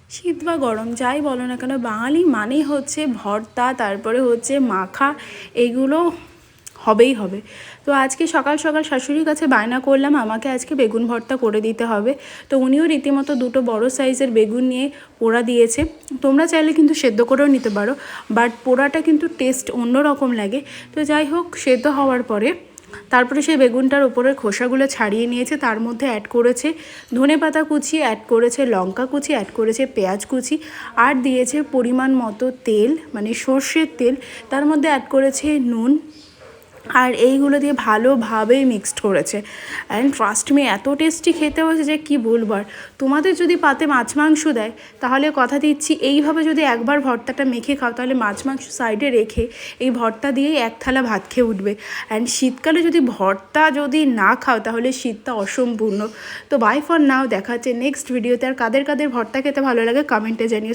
শীত বা গরম যাই বলো না কেন, বাঙালি মানেই হচ্ছে ভর্তা, তারপরে হচ্ছে মাখা, এগুলো হবেই হবে। তো আজকে সকাল সকাল শাশুড়ির কাছে বায়না করলাম আমাকে আজকে বেগুন ভর্তা করে দিতে হবে। তো উনিও রীতিমতো দুটো বড় সাইজের বেগুন নিয়ে পোড়া দিয়েছে। তোমরা চাইলে কিন্তু সেদ্ধ করেও নিতে পারো, বাট পোড়াটা কিন্তু টেস্ট অন্য রকম লাগে। তো যাই হোক, সেদ্ধ হওয়ার পরে তারপরে সেই বেগুনটার উপরের খোসাগুলো ছাড়িয়ে নিয়েছে, তার মধ্যে অ্যাড করেছে ধনেপাতা কুচি, অ্যাড করেছে লঙ্কা কুচি, অ্যাড করেছে পেঁয়াজ কুচি, আর দিয়েছে পরিমাণ মতো তেল, মানে সর্ষের তেল, তার মধ্যে অ্যাড করেছে নুন, আর এইগুলো দিয়ে ভালোভাবে মিক্সড করেছে। অ্যান্ড ট্রাস্ট মি, এত টেস্টি খেতে হয়েছে যে কী বলবার। তোমাদের যদি পাতে মাছ মাংস দেয়, তাহলে কথা দিচ্ছি এইভাবে যদি একবার ভর্তাটা মেখে খাও, তাহলে মাছ মাংস সাইডে রেখে এই ভর্তা দিয়েই এক থালা ভাত খেয়ে উঠবে। অ্যান্ড শীতকালে যদি ভর্তা যদি না খাও, তাহলে শীতটা অসম্পূর্ণ। তো বাই ফর নাও, দেখা হচ্ছে নেক্সট ভিডিওতে। আর কাদের কাদের ভর্তা খেতে ভালো লাগে কমেন্টে জানিও।